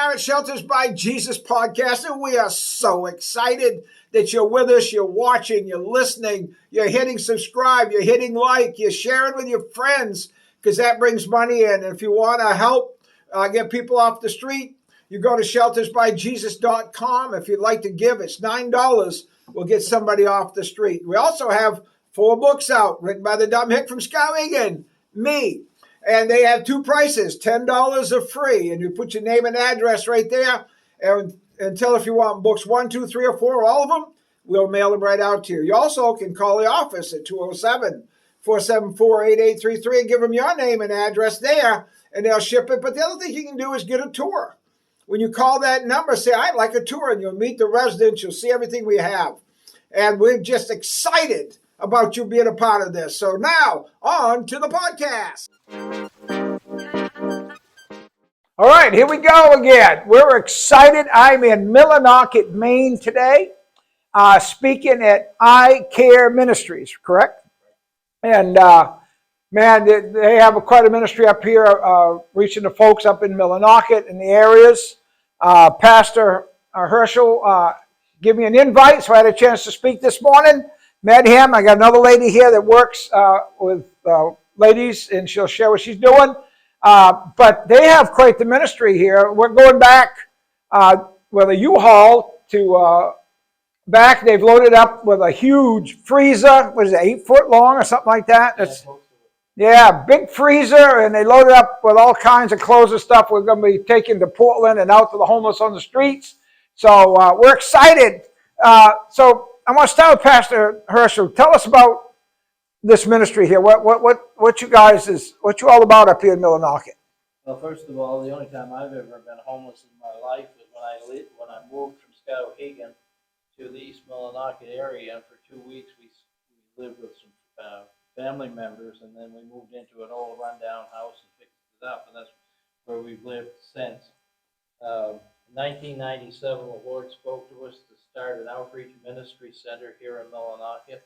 are at Shelters by Jesus podcast, and we are so excited that you're with us, you're watching, you're listening, you're hitting subscribe, you're hitting like, you're sharing with your friends, because that brings money in. And if you want to help get people off the street, you go to sheltersbyjesus.com. If you'd like to give, it's $9. We'll get somebody off the street. We also have 4 books out written by the dumb hick from Skowhegan, me. And they have 2 prices. $10 are free. And you put your name and address right there. And tell if you want books 1, 2, 3, or 4, all of them. We'll mail them right out to you. You also can call the office at 207-474-8833 and give them your name and address there. And they'll ship it. But the other thing you can do is get a tour. When you call that number, say, I'd like a tour. And you'll meet the residents. You'll see everything we have. And we're just excited about you being a part of this. So now, on to the podcast. All right, here we go again. We're excited. I'm in Millinocket, Maine today, speaking at I Care Ministries, correct? And man, they have quite a ministry up here, reaching the folks up in Millinocket in the areas. Pastor Herschel gave me an invite, so I had a chance to speak this morning. Met him. I got another lady here that works with ladies, and she'll share what she's doing. But they have quite the ministry here. We're going back with a U-Haul to back. They've loaded up with a huge freezer. What is it, 8 foot long or something like that? Yeah, big freezer, and they loaded up with all kinds of clothes and stuff. We're going to be taking to Portland and out to the homeless on the streets. So we're excited. So I want to start with Pastor Herschel. Tell us about this ministry here. What you all about up here in Millinocket? Well, first of all, the only time I've ever been homeless in my life is when I moved from Skowhegan to the East Millinocket area, and for 2 weeks we lived with some family members, and then we moved into an old rundown house and fixed it up, and that's where we've lived since. In 1997, the Lord spoke to us to start an outreach ministry center here in Millinocket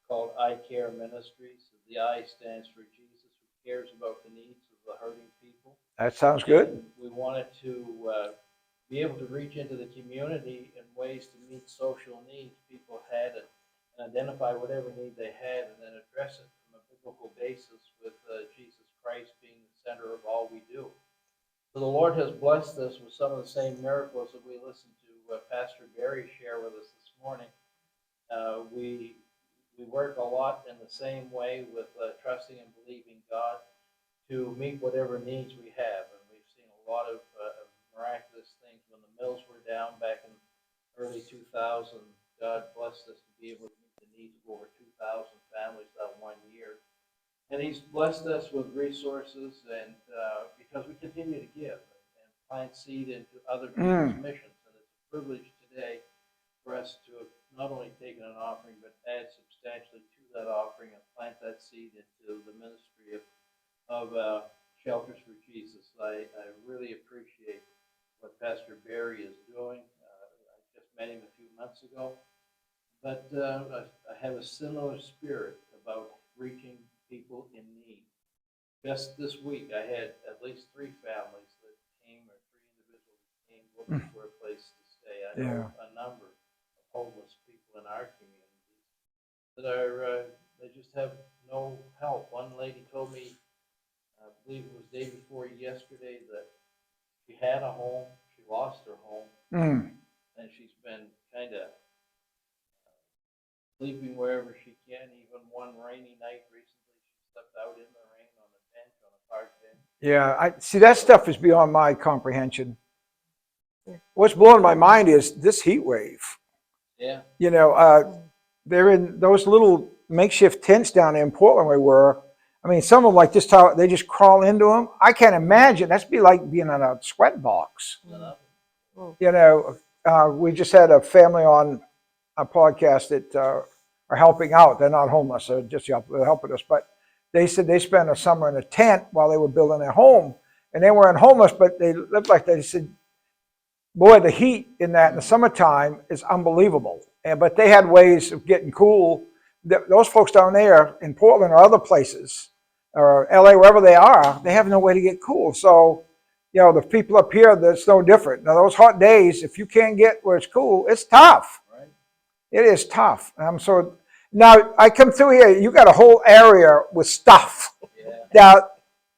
called I Care Ministries. The I stands for Jesus, who cares about the needs of the hurting people. That sounds good. And we wanted to be able to reach into the community in ways to meet social needs people had and identify whatever need they had and then address it from a biblical basis with Jesus Christ being the center of all we do. So the Lord has blessed us with some of the same miracles that we listened to Pastor Barry share with us this morning. We work a lot in the same way with trusting and believing God to meet whatever needs we have. And we've seen a lot of miraculous things. When the mills were down back in early 2000, God blessed us to be able to meet the needs of over 2,000 families that 1 year. And He's blessed us with resources, and because we continue to give and plant seed into other people's missions. And it's a privilege today for us to have not only taken an offering, but add substantially to that offering and plant that seed into the ministry of Shelters for Jesus. I really appreciate what Pastor Barry is doing. I just met him a few months ago. But I have a similar spirit about reaching people in need. Just this week, I had at least 3 families that came, or 3 individuals that came looking for a place to stay. I know a number of homeless people in our communities that are, they just have no help. One lady told me, I believe it was day before yesterday, that she had a home, she lost her home, and she's been kind of sleeping wherever she can. Even one rainy night recently, she slept out in the rain on a bench, on a park bench. Yeah, I see that stuff is beyond my comprehension. What's blowing my mind is this heat wave. Yeah. You know, they're in those little makeshift tents down there in Portland where we were. I mean, some of them like this, how they just crawl into them. I can't imagine. That's be like being in a sweat box. You know, we just had a family on a podcast that are helping out. They're not homeless, they're just helping us. But they said they spent a summer in a tent while they were building their home. And they weren't homeless, but they lived like they said, boy, the heat in the summertime is unbelievable. But they had ways of getting cool. Those folks down there in Portland or other places, or LA, wherever they are, they have no way to get cool. So you know, the people up here, that's no different. Now, those hot days, if you can't get where it's cool, it's tough. Right. It is tough. So now I come through here, you got a whole area with stuff. Yeah. Now,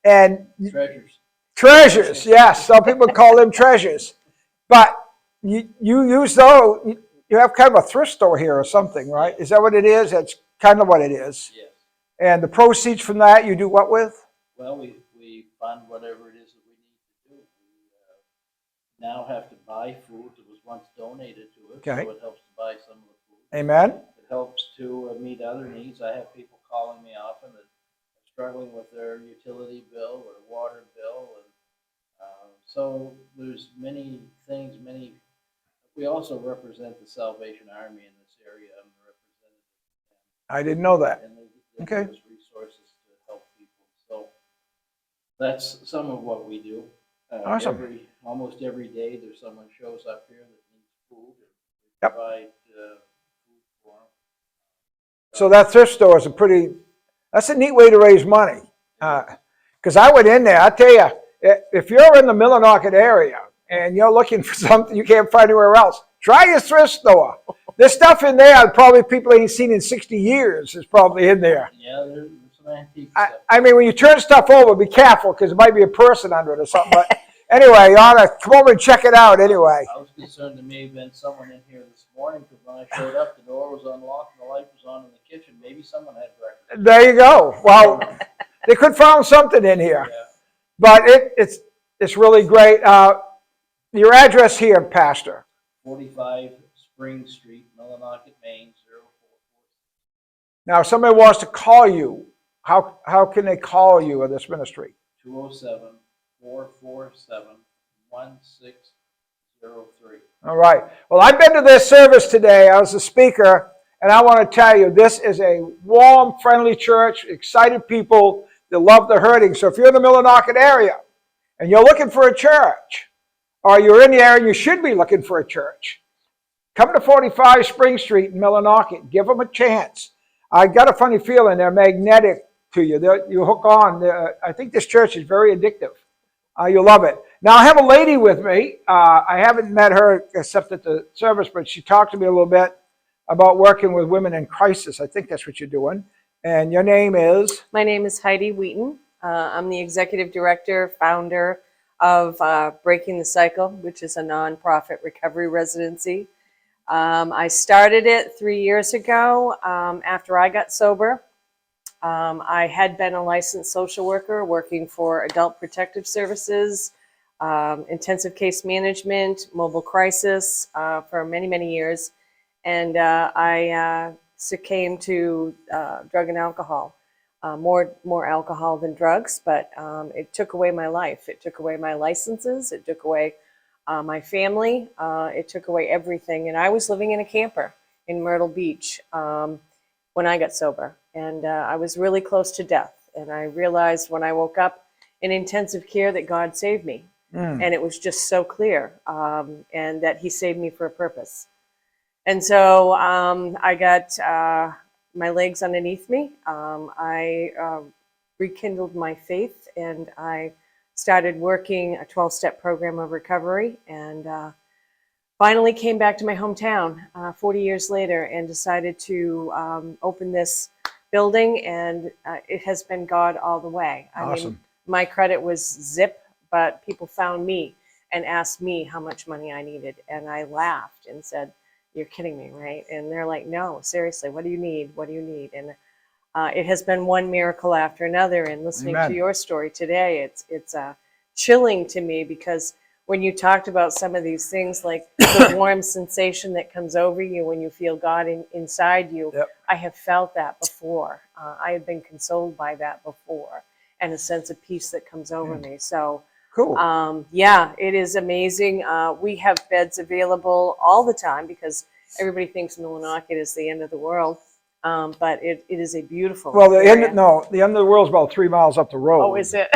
and Treasures. treasures, yes. Some people call them treasures. But you use those, you have kind of a thrift store here or something, right? Is that what it is? That's kind of what it is. Yes. And the proceeds from that, you do what with? Well, we fund whatever it is that we need to do. We now have to buy food that was once donated to us, Okay. so it helps to buy some of the food. Amen. It helps to meet other needs. I have people calling me often that are struggling with their utility bill or water bill, and so there's many things. We also represent the Salvation Army in this area. I'm the representative. I didn't know that. And they Okay. give us resources to help people. So that's some of what we do. Awesome. Almost every day there's someone shows up here that needs food. And we Yep. provide food for them. So that thrift store is that's a neat way to raise money. Because I went in there, I tell you, if you're in the Millinocket area and you're looking for something you can't find anywhere else, try your thrift store. There's stuff in there probably people ain't seen in 60 years is probably in there. Yeah, there's some antique stuff. I mean, when you turn stuff over, be careful because there might be a person under it or something. But anyway, you ought to come over and check it out anyway. I was concerned there may have been someone in here this morning because when I showed up, the door was unlocked and the light was on in the kitchen. Maybe someone had breakfast. There you go. Well, they could find something in here. Yeah. But it's really great. Your address here, Pastor. 45 Spring Street, Millinocket, Maine, 0446. Now, if somebody wants to call you, how can they call you at this ministry? 207-447-1603. All right. Well, I've been to this service today. I was a speaker, and I want to tell you, this is a warm, friendly church, excited people that love the hurting. So if you're in the Millinocket area and you're looking for a church, or you're in the area and you should be looking for a church, come to 45 Spring Street in Millinocket. Give them a chance. I got a funny feeling they're magnetic to you. You hook on. I think this church is very addictive. You'll love it. Now, I have a lady with me. I haven't met her except at the service, but she talked to me a little bit about working with women in crisis. I think that's what you're doing. And your name is? My name is Heidi Wheaton. I'm the executive director, founder of Breaking the Cycle, which is a nonprofit recovery residency. I started it 3 years ago after I got sober. I had been a licensed social worker working for Adult Protective Services, intensive case management, mobile crisis for many, many years. And I succumbed to drug and alcohol. More alcohol than drugs, but it took away my life. It took away my licenses. It took away my family. It took away everything. And I was living in a camper in Myrtle Beach when I got sober. And I was really close to death. And I realized when I woke up in intensive care that God saved me. And it was just so clear, and that he saved me for a purpose. And so I got my legs underneath me. I rekindled my faith, and I started working a 12-step program of recovery, and finally came back to my hometown 40 years later and decided to open this building, and it has been God all the way. I mean, my credit was zip, but people found me and asked me how much money I needed, and I laughed and said, "You're kidding me, right?" And they're like, "No, seriously, what do you need? What do you need?" And it has been one miracle after another. And listening to your story today, it's chilling to me, because when you talked about some of these things, like the warm sensation that comes over you when you feel God inside you, I have felt that before. I have been consoled by that before, and a sense of peace that comes over me. So. Cool. Yeah, it is amazing. We have beds available all the time because everybody thinks Millinocket is the end of the world, but it is a beautiful area. The end of the world is about 3 miles up the road. Oh, is it?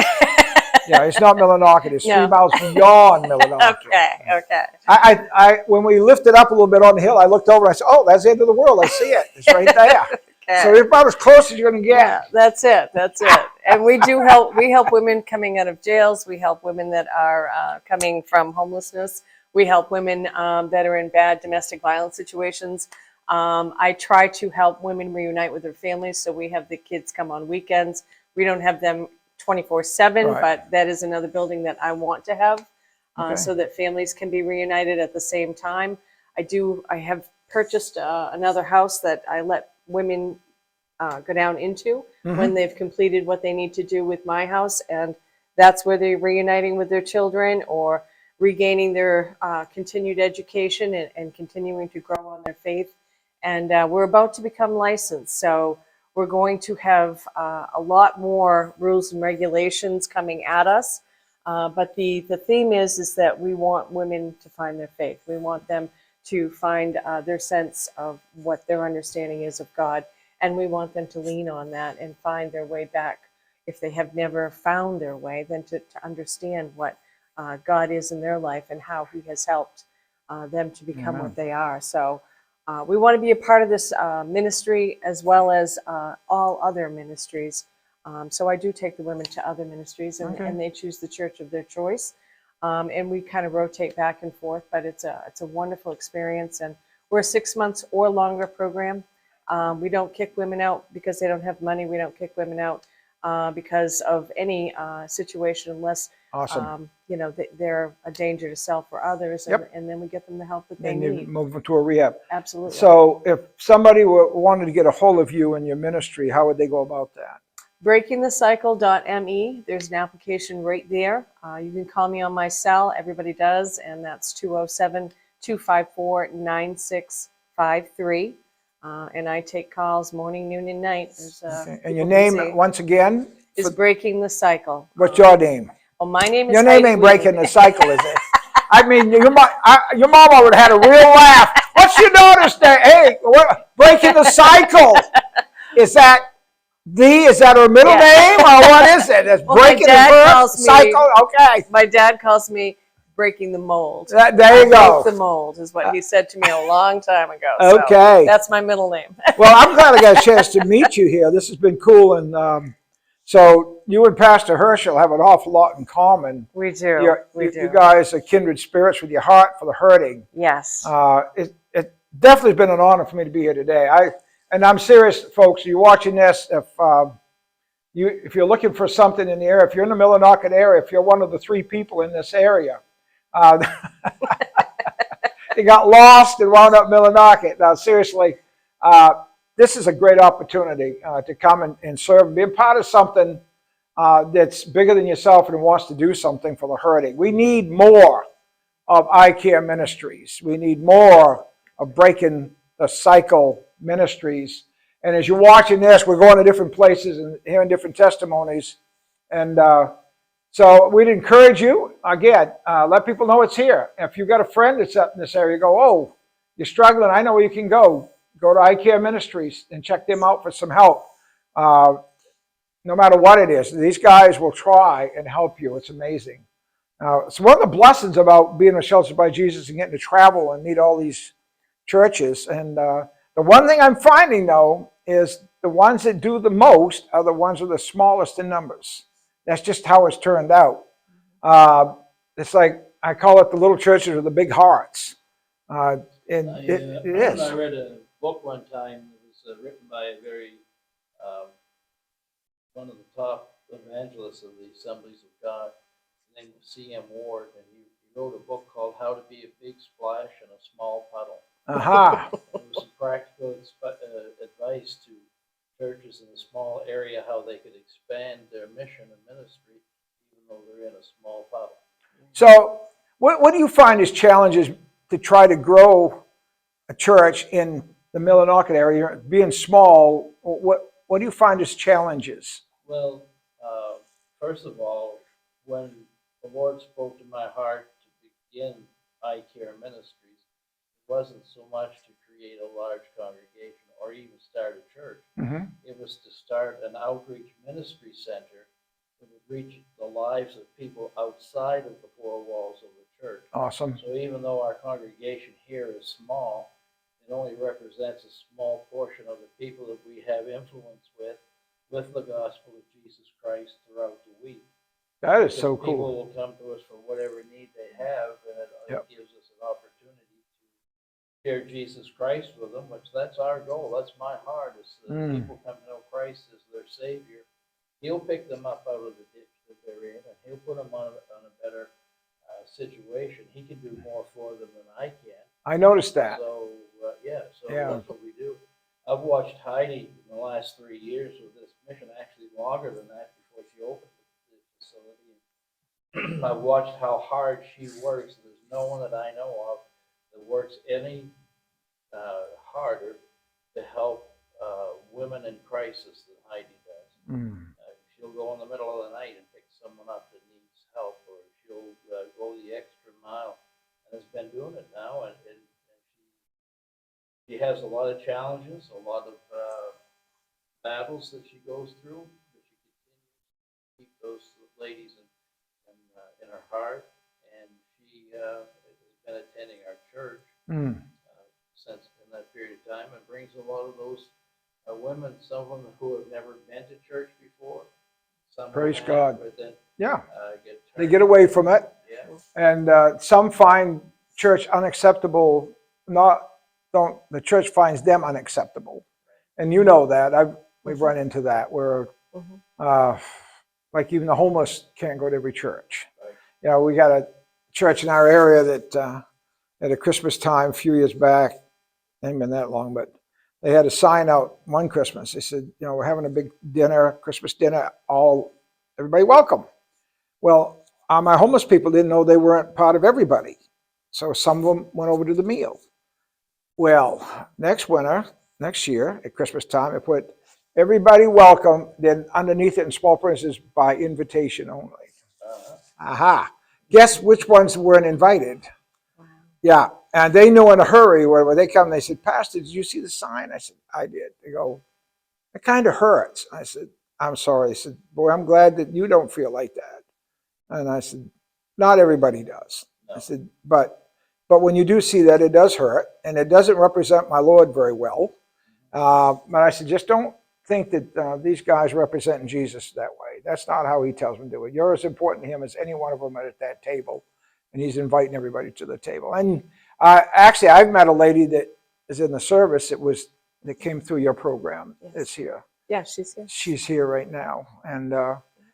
Yeah, it's not Millinocket. It's 3 miles beyond Millinocket. Okay. When we lifted up a little bit on the hill, I looked over and I said, "Oh, that's the end of the world. I see it. It's right there." So you're about as close as you're going to get. Yeah, that's it. That's it. And we do help. We help women coming out of jails. We help women that are coming from homelessness. We help women that are in bad domestic violence situations. I try to help women reunite with their families. So we have the kids come on weekends. We don't have them 24/7, Right. but that is another building that I want to have, Okay. so that families can be reunited at the same time. I have purchased another house that I let women go down into when they've completed what they need to do with my house, and that's where they're reuniting with their children or regaining their continued education and continuing to grow on their faith. And we're about to become licensed, so we're going to have a lot more rules and regulations coming at us. But the theme is that we want women to find their faith. We want them to find their sense of what their understanding is of God. And we want them to lean on that and find their way back. If they have never found their way, then to understand what God is in their life and how he has helped them to become what they are. So we want to be a part of this ministry as well as all other ministries. So I do take the women to other ministries, and they choose the church of their choice. And we kind of rotate back and forth, but it's a wonderful experience. And we're a 6 months or longer program. We don't kick women out because they don't have money. We don't kick women out because of any situation, unless they're a danger to self or others, and then we get them the help that they And need. you move them to a rehab. Absolutely. So if somebody wanted to get a hold of you and your ministry, how would they go about that? breakingthecycle.me. There's an application right there. You can call me on my cell. Everybody does, and that's 207-254-9653. And I take calls morning, noon, and night. And your name, once again? Is Breaking the Cycle. What's your name? Well, my name is Your name Heidi ain't Wheatley. Breaking the Cycle, is it? I mean, your mama would have had a real laugh. What's your daughter's name? Hey, Breaking the Cycle. Is that her middle name, or what is it? It's Well, Breaking the Cycle? Okay. My dad calls me Breaking the Mold. There you go. Break the mold is what he said to me a long time ago. Okay. So that's my middle name. Well, I'm glad I got a chance to meet you here. This has been cool. And so you and Pastor Herschel have an awful lot in common. We do. You guys are kindred spirits with your heart for the hurting. Yes. It definitely has been an honor for me to be here today. I'm serious, folks. You're watching this. If you're looking for something in the area, if you're in the Millinocket area, if you're one of the 3 people in this area, they got lost and wound up Millinocket. Now, seriously, this is a great opportunity to come and serve and be a part of something that's bigger than yourself and wants to do something for the hurting. We need more of I Care Ministries. We need more of Breaking the Cycle Ministries. And as you're watching this, we're going to different places and hearing different testimonies. And so we'd encourage you, again, let people know it's here. If you've got a friend that's up in this area, go, oh, you're struggling, I know where you can go. Go to I Care Ministries and check them out for some help. No matter what it is, these guys will try and help you. It's amazing. So one of the blessings about being a Sheltered by Jesus and getting to travel and meet all these churches, and the one thing I'm finding, though, is the ones that do the most are the ones with the smallest in numbers. That's just how it's turned out. It's like, I call it the little churches with the big hearts. It is. I read a book one time that was written by a very one of the top evangelists of the Assemblies of God. His name was C.M. Ward, and he wrote a book called How to Be a Big Splash in a Small Puddle. Aha. It was some practical advice to churches in a small area, how they could expand their mission and ministry, even though they're in a small puddle. So what do you find as challenges to try to grow a church in the Millinocket area? Being small, what do you find as challenges? Well, first of all, when the Lord spoke to my heart to begin I Care Ministries, it wasn't so much to create a large congregation or even start a church. Mm-hmm. It was to start an outreach ministry center that would reach the lives of people outside of the 4 walls of the church. Awesome. So even though our congregation here is small, it only represents a small portion of the people that we have influence with the gospel of Jesus Christ throughout the week. That is so People cool. will come to us for whatever need they have, and it Yep. gives us an opportunity to share Jesus Christ with them, which that's our goal. That's my heart, is that people come to know Christ as their Savior. He'll pick them up out of the ditch that they're in, and he'll put them on a better situation. He can do more for them than I can. I noticed that. So, yeah, Yeah. that's what we do. I've watched Heidi in the last 3 years with this mission, actually longer than that, before she opened the facility. I've watched how hard she works. There's no one that I know of that works any harder to help women in crisis than Heidi does. She'll go in the middle of the night and pick someone up that needs help, or she'll go the extra mile, and has been doing it now. And she has a lot of challenges, a lot of battles that she goes through, but she continues to keep those ladies in her heart. And she has been attending our church since in that period of time, and brings a lot of those women, some of them who have never been to church before. Some Praise have, God. but then, Yeah. They turned. get away from it. Yeah. And some find church unacceptable. The church finds them unacceptable. And you know that. We've run into that where like even the homeless can't go to every church. Right. You know, we got a church in our area that at a Christmas time a few years back, ain't been that long, but they had a sign out one Christmas. They said, you know, we're having a big dinner, Christmas dinner, everybody welcome. Well, my homeless people didn't know they weren't part of everybody. So some of them went over to the meal. Well, next year at Christmas time, they put everybody welcome, then underneath it in small print says by invitation only. Aha. Guess which ones weren't invited? Wow. Yeah. And they knew in a hurry where they come, they said, Pastor, did you see the sign? I said, I did. They go, it kind of hurts. I said, I'm sorry. They said, boy, I'm glad that you don't feel like that. And I said, not everybody does. No. I said, but when you do see that, it does hurt, and it doesn't represent my Lord very well. But I said, just don't think that these guys representing Jesus that way. That's not how he tells them to do it. You're as important to him as any one of them at that table, and he's inviting everybody to the table. And actually, I've met a lady that is in the service that came through your program. Yes. Is here. Yeah, she's here. She's here right now, and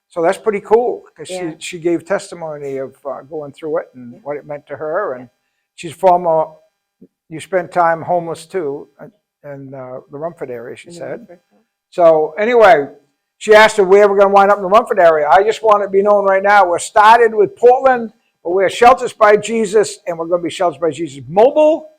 so that's pretty cool because Yeah. she gave testimony of going through it and what it meant to her. And she's from you spent time homeless too in the Rumford area, she said. So anyway, she asked her where we're going to wind up in the Rumford area. I just want it to be known right now. We're started with Portland, but we're Shelters by Jesus, and we're going to be Shelters by Jesus mobile.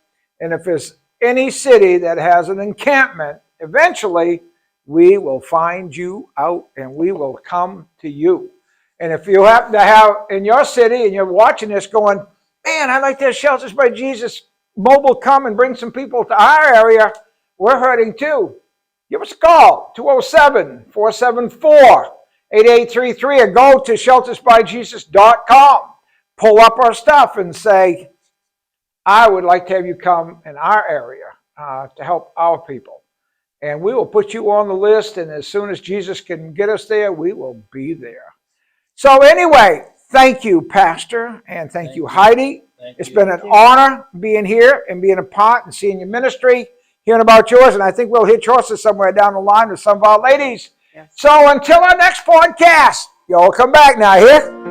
And if there's any city that has an encampment, eventually we will find you out and we will come to you. And if you happen to have in your city and you're watching this going, man, I'd like to have Shelters by Jesus mobile come and bring some people to our area, we're hurting too. Give us a call, 207-474-8833, or go to sheltersbyjesus.com. Pull up our stuff and say, I would like to have you come in our area to help our people. And we will put you on the list, and as soon as Jesus can get us there, we will be there. So anyway, thank you, Pastor, and thank you, Heidi. It's been an honor being here and being a part and seeing your ministry, hearing about yours, and I think we'll hit yours somewhere down the line with some of our ladies. Yes. So until our next podcast, y'all come back now here.